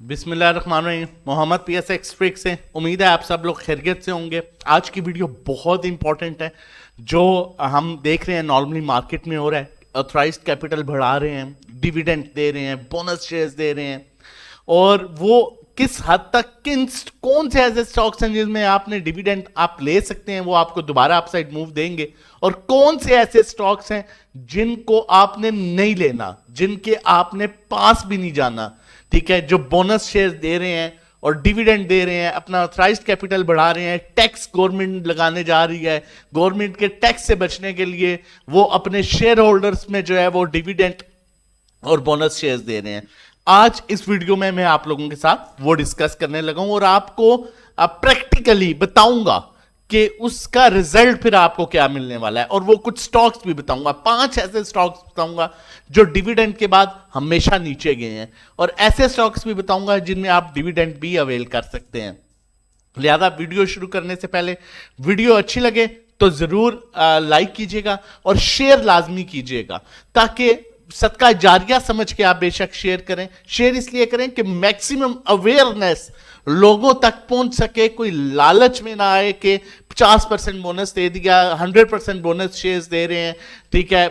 बिस्मिल्लाहिर्रहमानिर्रहीम। मोहम्मद पीएस एक्सट्रिक से उम्मीद है आप सब लोग खैरियत से होंगे। आज की वीडियो बहुत इंपॉर्टेंट है। जो हम देख रहे हैं नॉर्मली मार्केट में हो रहा है, ऑथराइज्ड कैपिटल बढ़ा रहे हैं, डिविडेंड दे रहे हैं, बोनस शेयर्स दे रहे हैं, और वो किस हद तक कौन से ऐसे स्टॉक्स हैं जिनमें आपने डिविडेंड आप ले सकते हैं, वो आपको दोबारा अपसाइड मूव देंगे, और कौन से ऐसे स्टॉक्स हैं जिनको आपने नहीं लेना, जिनके आपने पास भी नहीं जाना। ठीक है, जो बोनस शेयर दे रहे हैं और डिविडेंड दे रहे हैं, अपना ऑथराइज्ड कैपिटल बढ़ा रहे हैं, टैक्स गवर्नमेंट लगाने जा रही है, गवर्नमेंट के टैक्स से बचने के लिए वो अपने शेयर होल्डर्स में जो है वो डिविडेंड और बोनस शेयर्स दे रहे हैं। आज इस वीडियो में मैं आप लोगों के साथ वो डिस्कस करने लगा हूं और आपको प्रैक्टिकली बताऊंगा कि उसका रिजल्ट फिर आपको क्या मिलने वाला है, और वो कुछ स्टॉक्स भी बताऊंगा। 5 ऐसे स्टॉक्स बताऊंगा जो डिविडेंड के बाद हमेशा नीचे गए हैं, और ऐसे स्टॉक्स भी बताऊंगा जिनमें आप डिविडेंड भी अवेल कर सकते हैं। लिहाजा वीडियो शुरू करने से पहले वीडियो अच्छी लगे तो जरूर लाइक कीजिएगा और शेयर लाजमी कीजिएगा, ताकि सदका जारिया समझ के आप बेशक शेयर करें। शेयर इसलिए करें कि मैक्सिमम अवेयरनेस लोगों तक पहुंच सके, कोई लालच में ना आए कि 50% बोनस दे दिया, 100% बोनस शेयर्स दे रहे हैं, ठीक है,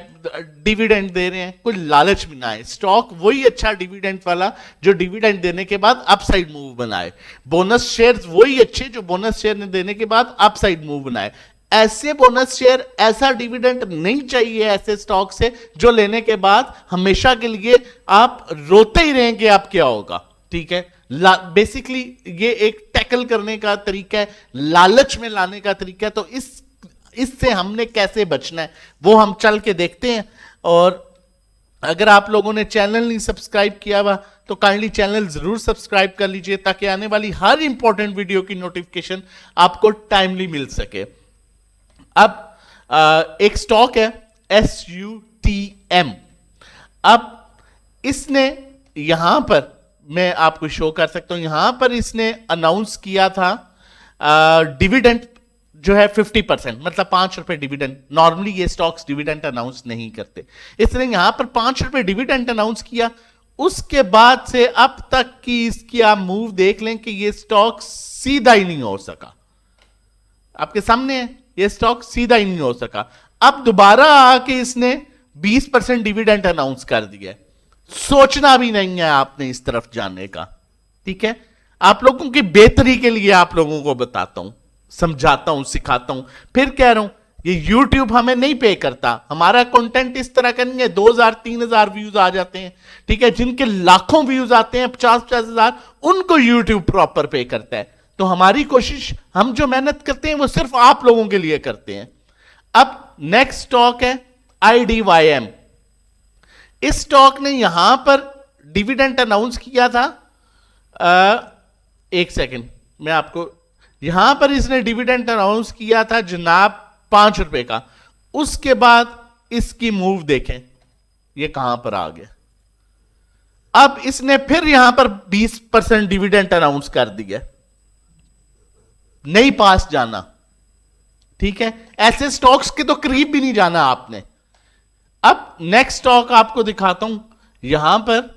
डिविडेंड दे रहे हैं, कोई लालच में ना आए। स्टॉक वही अच्छा डिविडेंड वाला जो डिविडेंड देने के बाद अपसाइड मूव बनाए, बोनस शेयर्स वही अच्छे जो बोनस शेयर देने के बाद अपसाइड मूव बनाए। ऐसे बोनस शेयर, ऐसा डिविडेंड नहीं चाहिए ऐसे स्टॉक से जो लेने के बाद हमेशा के लिए आप रोते ही रहेंगे आप क्या होगा। ठीक है, बेसिकली ये एक टैकल करने का तरीका है, लालच में लाने का तरीका है। तो इससे हमने कैसे बचना है वो हम चल के देखते हैं। और अगर आप लोगों ने चैनल नहीं सब्सक्राइब किया हुआ तो काइंडली चैनल जरूर सब्सक्राइब कर लीजिए, ताकि आने वाली हर इंपॉर्टेंट वीडियो की नोटिफिकेशन आपको टाइमली मिल सके। अब एक स्टॉक है SUTM। अब इसने यहां पर, मैं आपको शो कर सकता हूं, यहां पर इसने अनाउंस किया था डिविडेंड जो है 50%, मतलब 5 रुपए डिविडेंड। नॉर्मली ये स्टॉक्स डिविडेंड अनाउंस नहीं करते, इसने यहां पर 5 रुपए डिविडेंड अनाउंस किया। उसके बाद से अब तक की इसकी आप मूव देख लें कि ये स्टॉक सीधा ही नहीं हो सका। आपके सामने है, ये स्टॉक सीधा ही नहीं हो सका। अब दोबारा आके इसने 20% डिविडेंड अनाउंस कर दिया। सोचना भी नहीं है आपने इस तरफ जाने का। ठीक है, आप लोगों की बेहतरी के लिए आप लोगों को बताता हूं, समझाता हूं, सिखाता हूं। फिर कह रहा हूं, ये YouTube हमें नहीं पे करता, हमारा कंटेंट इस तरह का नहीं है। 2000-3000 व्यूज आ जाते हैं, ठीक है, जिनके लाखों व्यूज आते हैं, 50-50 हजार, उनको YouTube प्रॉपर पे करता है। तो हमारी कोशिश, हम जो मेहनत करते हैं वो सिर्फ आप लोगों के लिए करते हैं। अब नेक्स्ट स्टॉक है IDYM। इस स्टॉक ने यहां पर डिविडेंड अनाउंस किया था, एक सेकंड मैं आपको, यहां पर इसने डिविडेंड अनाउंस किया था जनाब 5 रुपए का। उसके बाद इसकी मूव देखें, ये कहां पर आ गया। अब इसने फिर यहां पर 20% डिविडेंड अनाउंस कर दिया, नहीं पास जाना। ठीक है, ऐसे स्टॉक्स के तो करीब भी नहीं जाना आपने। अब नेक्स्ट स्टॉक आपको दिखाता हूं, यहां पर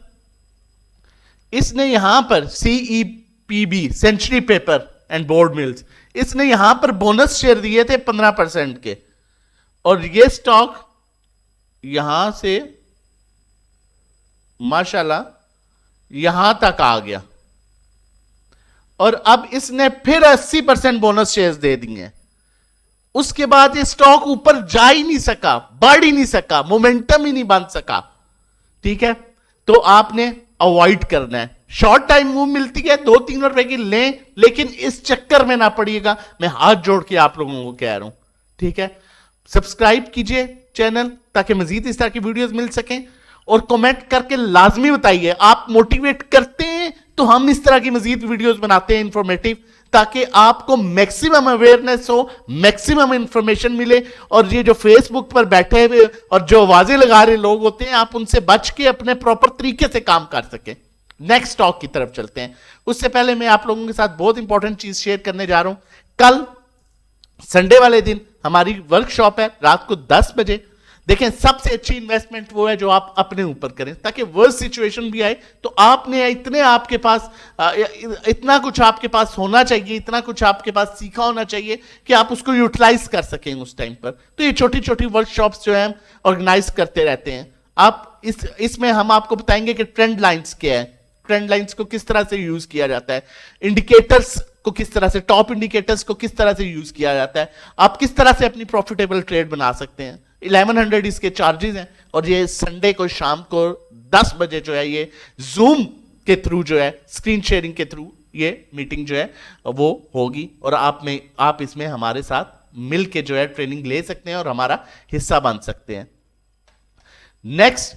इसने यहां पर CEPB, century paper and board mills, इसने यहां पर बोनस शेयर दिए थे 15% के, और ये स्टॉक यहां से माशाल्लाह यहां तक आ गया, और अब इसने फिर 80% बोनस शेयर्स दे दिए। उसके बाद ये स्टॉक ऊपर जा ही नहीं सका, बढ़ ही नहीं सका, मोमेंटम ही नहीं बन सका। ठीक है, तो आपने अवॉइड करना है। शॉर्ट टाइम मूव मिलती है 2-3 रुपए की लें, लेकिन इस चक्कर में ना पड़िएगा, मैं हाथ जोड़ के आप लोगों को कह रहा हूं। ठीक है, सब्सक्राइब कीजिए चैनल ताकि मजीद इस तरह की वीडियोस मिल सकें, और कमेंट करके लाजमी बताइए। आप मोटिवेट करते हैं तो हम इस तरह की मजीद वीडियोस बनाते हैं इंफॉर्मेटिव, ताकि आपको मैक्सिमम अवेयरनेस हो, मैक्सिमम इंफॉर्मेशन मिले। और ये जो फेसबुक पर बैठे हुए और जो आवाजें लगा रहे लोग होते हैं, आप उनसे बच के अपने प्रॉपर तरीके से काम कर सकें। नेक्स्ट स्टॉक की तरफ चलते हैं। उससे पहले मैं आप लोगों के साथ बहुत इंपॉर्टेंट चीज शेयर करने जा रहा हूं। कल संडे वाले दिन हमारी वर्कशॉप है रात को 10 बजे। देखें, सबसे अच्छी इन्वेस्टमेंट वो है जो आप अपने ऊपर करें, ताकि वर्स्ट सिचुएशन भी आए तो आपने इतने आपके पास इतना कुछ आपके पास होना चाहिए, इतना कुछ आपके पास सीखा होना चाहिए कि आप उसको यूटिलाइज कर सकें उस टाइम पर। तो ये छोटी छोटी वर्कशॉप्स जो है हम ऑर्गेनाइज करते रहते हैं। आप इसमें हम आपको बताएंगे कि ट्रेंड लाइंस क्या है, ट्रेंड लाइंस को किस तरह से यूज किया जाता है, इंडिकेटर्स को किस तरह से, टॉप इंडिकेटर्स को किस तरह से यूज किया जाता है, आप किस तरह से अपनी प्रॉफिटेबल ट्रेड बना सकते हैं। 1100 इसके चार्जेस हैं, और ये संडे को शाम को 10 बजे जो है ये जूम के थ्रू जो है, स्क्रीन शेयरिंग के थ्रू ये मीटिंग जो है वो होगी, और आप इसमें हमारे साथ मिलके जो है ट्रेनिंग ले सकते हैं और हमारा हिस्सा बन सकते हैं। नेक्स्ट,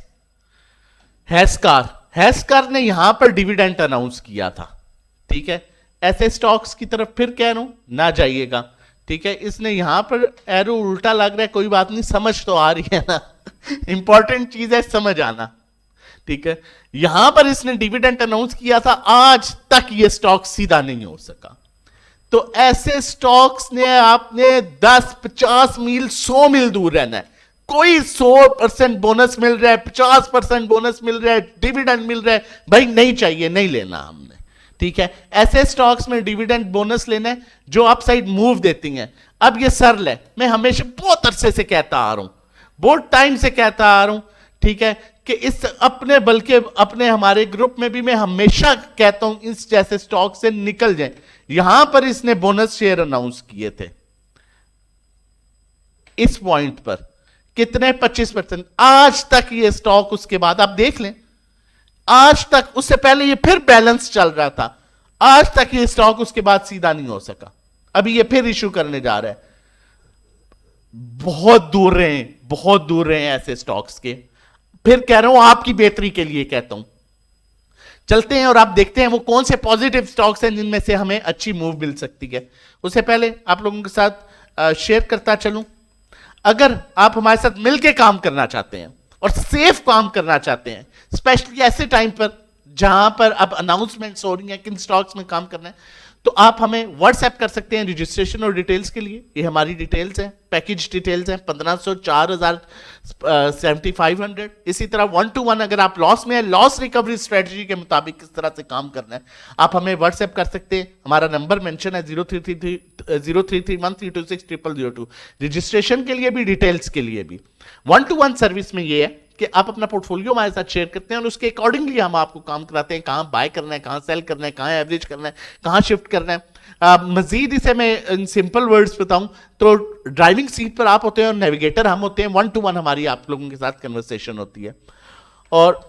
हैस्कार ने यहां पर डिविडेंड अनाउंस किया था, ठीक है। ऐसे स्टॉक्स की तरफ फिर कह रहा हूं ना जाइएगा, ठीक है। इसने यहां पर एरो उल्टा लग रहा है, कोई बात नहीं, समझ तो आ रही है ना। इंपॉर्टेंट चीज है समझ आना, ठीक है। यहां पर इसने डिविडेंड अनाउंस किया था, आज तक ये स्टॉक सीधा नहीं हो सका। तो ऐसे स्टॉक्स ने आपने 10, 50 मील, 100 मील दूर रहना है। कोई 100% बोनस मिल रहा है, 50% बोनस मिल रहा है, डिविडेंड मिल रहा है, भाई नहीं चाहिए, नहीं लेना हमने, ठीक है। ऐसे स्टॉक्स में डिविडेंड बोनस लेना है जो अपसाइड मूव देती हैं। अब ये सरल है, मैं हमेशा बहुत अरसे से कहता आ रहा हूं, बहुत टाइम से कहता आ रहा हूं, ठीक है, कि इस बल्कि अपने हमारे ग्रुप में भी मैं हमेशा कहता हूं इस जैसे स्टॉक से निकल जाए। यहां पर इसने बोनस शेयर अनाउंस किए थे इस पॉइंट पर, कितने, 25%। आज तक ये स्टॉक, उसके बाद आप देख लें, आज तक, उससे पहले ये फिर बैलेंस चल रहा था, आज तक ये स्टॉक उसके बाद सीधा नहीं हो सका। अभी ये फिर इशू करने जा रहा है। बहुत दूर रहे, बहुत दूर रहे ऐसे स्टॉक्स के। फिर कह रहा हूं आपकी बेहतरी के लिए कहता हूं, चलते हैं और आप देखते हैं वो कौन से पॉजिटिव स्टॉक्स हैं जिनमें से हमें अच्छी मूव मिल सकती है। उससे पहले आप लोगों के साथ शेयर करता चलूं, अगर आप हमारे साथ मिलकर काम करना चाहते हैं और सेफ काम करना चाहते हैं, स्पेशली ऐसे टाइम पर जहां पर अब अनाउंसमेंट्स हो रही हैं किन स्टॉक्स में काम करना है, तो आप हमें व्हाट्सएप कर सकते हैं रजिस्ट्रेशन और डिटेल्स के लिए। ये हमारी डिटेल्स हैं, पैकेज डिटेल्स हैं, 1500, 4000, 7500। इसी तरह 1-to-1 अगर आप लॉस में है, लॉस रिकवरी स्ट्रेटजी के मुताबिक किस तरह से काम करना है, आप हमें व्हाट्सएप कर सकते हैं। हमारा नंबर मेंशन है 0331326002। रजिस्ट्रेशन के लिए भी, डिटेल्स के लिए भी। 1-to-1 सर्विस में ये है कि आप अपना पोर्टफोलियो हमारे साथ शेयर करते हैं और उसके अकॉर्डिंगली हम आपको काम कराते हैं, कहां बाय करना है, कहां सेल करना है, कहां एवरेज करना है, कहां शिफ्ट करना है। मजीद इसे मैं इन सिंपल वर्ड्स बताऊं तो ड्राइविंग सीट पर आप होते हैं और नेविगेटर हम होते हैं। 1-to-1 हमारी आप लोगों के साथ कन्वर्सेशन होती है। और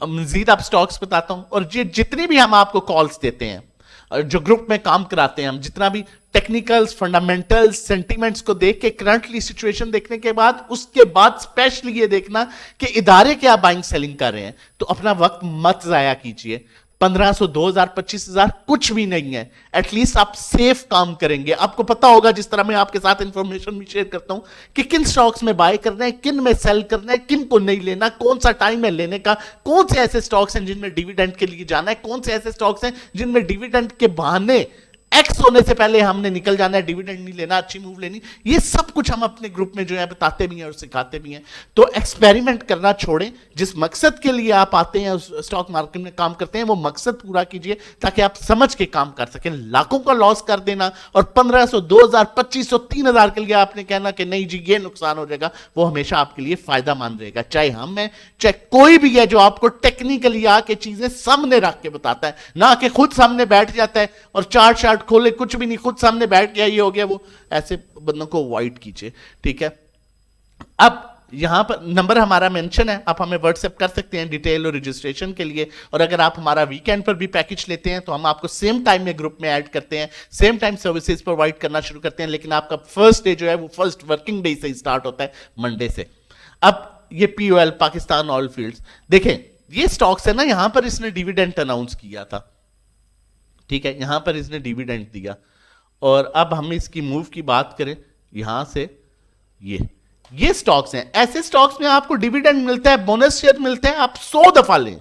मजीद आप स्टॉक्स बताता हूं, और ये जितनी भी हम आपको कॉल्स देते हैं, जो ग्रुप में काम कराते हैं हम, जितना भी टेक्निकल्स, फंडामेंटल्स, सेंटीमेंट्स को देख के, करंटली सिचुएशन देखने के बाद, उसके बाद स्पेशली ये देखना कि इदारे क्या बाइंग सेलिंग कर रहे हैं, तो अपना वक्त मत जाया कीजिए। 1500, 2000, 25,000 कुछ भी नहीं है। एटलीस्ट आप सेफ काम करेंगे। आपको पता होगा, जिस तरह मैं आपके साथ इंफॉर्मेशन भी शेयर करता हूं कि किन स्टॉक्स में बाय करना है, किन में सेल करना है, किन को नहीं लेना, कौन सा टाइम है लेने का, कौन से ऐसे स्टॉक्स हैं जिनमें डिविडेंड के लिए जाना है, कौन से ऐसे स्टॉक्स हैं जिनमें डिविडेंड के बहाने एक्स होने से पहले हमने निकल जाना है, डिविडेंड नहीं लेना, अच्छी मूव लेनी। ये सब कुछ हम अपने ग्रुप में जो है बताते भी हैं और सिखाते भी हैं। तो एक्सपेरिमेंट करना छोड़ें, जिस मकसद के लिए आप आते हैं, उस स्टॉक मार्केट में काम करते हैं, वो मकसद पूरा कीजिए ताकि आप समझ के काम कर सकें। लाखों का लॉस कर देना और 1500, 2000, 2500, 3000 के लिए आपने कहना कि नहीं जी ये नुकसान हो जाएगा, वो हमेशा आपके लिए फायदा मान रहेगा। चाहे हम हैं, चाहे कोई भी है जो आपको टेक्निकली आके चीजें सामने रख के बताता है, ना कि खुद सामने बैठ जाता है और चार्ट खोले, कुछ भी नहीं, खुद सामने बैठ गया, ये हो गया वो। ऐसे बंदों को अवॉइड कीजिए, ठीक है। अब यहां पर नंबर हमारा मेंशन है, आप हमें व्हाट्सएप कर सकते हैं डिटेल और रजिस्ट्रेशन के लिए। और अगर आप हमारा वीकेंड पर भी पैकेज लेते हैं तो हम आपको सेम टाइम में ग्रुप में ऐड करते हैं, सेम टाइम सर्विसेज प्रोवाइड करना शुरू करते हैं। लेकिन आपका फर्स्ट डे जो है वो फर्स्ट वर्किंग डे से स्टार्ट होता है, मंडे से। अब ये POL, पाकिस्तान ऑयल फील्ड्स, देखें ये स्टॉक्स है ना, यहां पर इसने डिविडेंड अनाउंस किया था, ठीक है, यहां पर इसने डिविडेंड दिया। और अब हम इसकी मूव की बात करें, यहां से ये स्टॉक्स हैं, ऐसे स्टॉक्स में आपको डिविडेंड मिलता है, बोनस शेयर मिलते हैं, आप 100 दफा लें,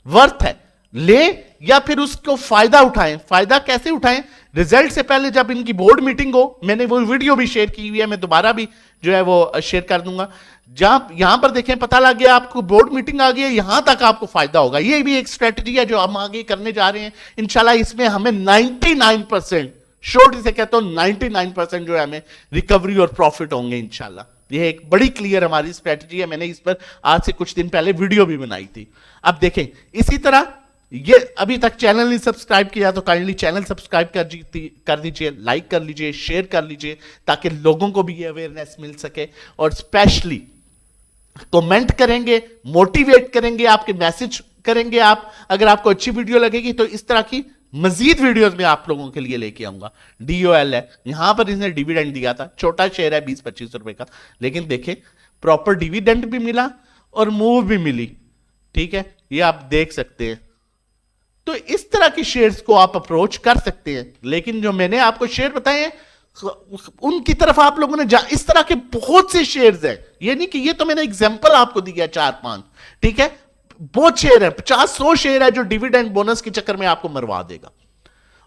वर्थ है, ले या फिर उसको फायदा उठाएं। फायदा कैसे उठाएं? रिजल्ट से पहले जब इनकी बोर्ड मीटिंग हो, मैंने वो वीडियो भी शेयर की हुई है, मैं दोबारा भी जो है वो शेयर कर दूंगा, जहां यहां पर देखें पता लग गया आपको बोर्ड मीटिंग आ गई है, यहां तक आपको फायदा होगा। ये भी एक स्ट्रेटजी है जो हम आगे करने जा रहे हैं इंशाल्लाह। इसमें हमें 99% शॉर्ट से कहता हूं 99% जो है हमें रिकवरी और प्रॉफिट होंगे इंशाल्लाह। ये एक बड़ी क्लियर हमारी स्ट्रेटजी है, मैंने इस पर आज से कुछ दिन पहले वीडियो भी बनाई थी। अब देखें इसी तरह, ये अभी तक चैनल नहीं सब्सक्राइब किया तो काइंडली चैनल सब्सक्राइब कर दीजिए, लाइक कर लीजिए, शेयर कर लीजिए, ताकि लोगों को भी ये अवेयरनेस मिल सके। और स्पेशली कमेंट करेंगे, मोटिवेट करेंगे, आपके मैसेज करेंगे आप। अगर आपको अच्छी वीडियो लगेगी तो इस तरह की मजीद वीडियोस में आप लोगों के लिए लेके आऊंगा। DOL है, यहां पर इसने डिविडेंड दिया था, छोटा शेयर है 20-25 रुपए का, लेकिन देखें प्रॉपर डिविडेंड भी मिला और मूव भी मिली। ठीक है, ये आप देख सकते हैं। तो इस तरह की शेयर्स को आप अप्रोच कर सकते हैं, लेकिन जो मैंने आपको शेयर बताए हैं उनकी तरफ आप लोगों ने इस तरह के बहुत से शेयर्स हैं। ये नहीं कि ये तो मैंने एग्जांपल आपको दिया 4-5, ठीक है, बहुत शेयर है, 50-100 शेयर है जो डिविडेंड बोनस के चक्कर में आपको मरवा देगा,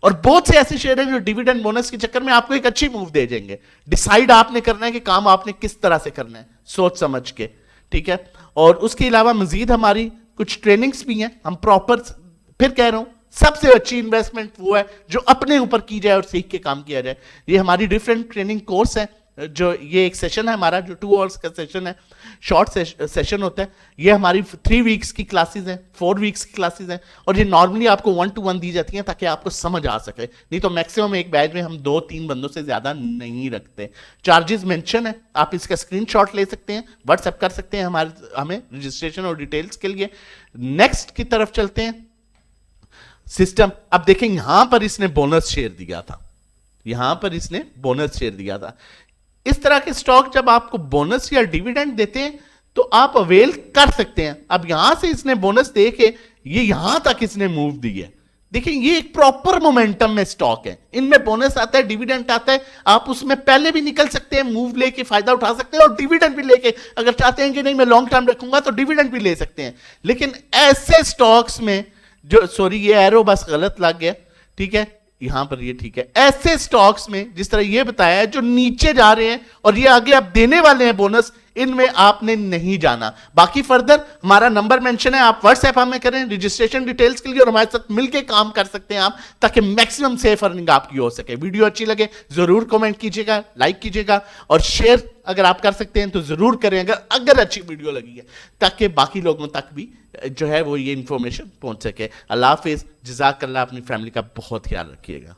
और बहुत से ऐसे शेयर हैं जो डिविडेंड बोनस के चक्कर में आपको एक अच्छी मूव दे देंगे। डिसाइड आपने करना है कि काम आपने किस तरह से करना है, सोच समझ के, ठीक है। और उसके अलावा मजीद हमारी कुछ ट्रेनिंग्स भी हैं, हम प्रॉपर, फिर कह रहा हूं सबसे अच्छी इन्वेस्टमेंट वो है जो अपने ऊपर की जाए और सीख के काम किया जाए। ये हमारी डिफरेंट ट्रेनिंग कोर्स है, जो ये एक सेशन है हमारा जो 2 आवर्स का सेशन है, शॉर्ट सेशन होता है। ये हमारी 3 वीक्स की क्लासेस हैं, 4 वीक्स की क्लासेस हैं, और ये नॉर्मली आपको 1-to-1 दी जाती हैं ताकि आपको समझ आ सके। नहीं तो मैक्सिमम एक बैच में हम 2-3 बंदों से ज्यादा नहीं रखते। चार्जेस मेंशन है, आप इसका स्क्रीनशॉट ले सकते हैं, व्हाट्सएप कर सकते हैं हमें रजिस्ट्रेशन और डिटेल्स के लिए। नेक्स्ट की तरफ चलते हैं, सिस्टम। अब देखें यहां पर इसने बोनस शेयर दिया था, यहां पर इसने बोनस शेयर दिया था। इस तरह के स्टॉक जब आपको बोनस या डिविडेंड देते हैं तो आप अवेल कर सकते हैं। अब यहां से इसने बोनस दे के ये यहां तक इसने मूव दी है। देखिए ये एक प्रॉपर मोमेंटम में स्टॉक है, इनमें बोनस आता है, डिविडेंड आता है, आप उसमें पहले भी निकल सकते हैं, मूव लेके फायदा उठा सकते हैं, और डिविडेंड भी लेके, अगर चाहते हैं कि नहीं मैं लॉन्ग टर्म रखूंगा तो डिविडेंड भी ले सकते हैं। लेकिन ऐसे स्टॉक्स में जो, सॉरी ये एरो बस गलत लग गया, ठीक है, यहां पर ये ठीक है, ऐसे स्टॉक्स में जिस तरह ये बताया है जो नीचे जा रहे हैं और ये आगे आप देने वाले हैं बोनस, इनमें आपने नहीं जाना। बाकी फर्दर हमारा नंबर मेंशन है, आप व्हाट्सएप हमें करें रजिस्ट्रेशन डिटेल्स के लिए, और हमारे साथ मिलकर काम कर सकते हैं आप, ताकि मैक्सिमम सेफ अर्निंग आपकी हो सके। वीडियो अच्छी लगे जरूर कमेंट कीजिएगा, लाइक कीजिएगा, और शेयर अगर आप कर सकते हैं तो जरूर करें अगर अच्छी वीडियो लगी है, ताकि बाकी लोगों तक भी जो है वो ये इंफॉर्मेशन पहुंच सके। अल्लाह हाफिज, जज़ाकल्लाह, अपनी फैमिली का बहुत ख्याल रखिएगा।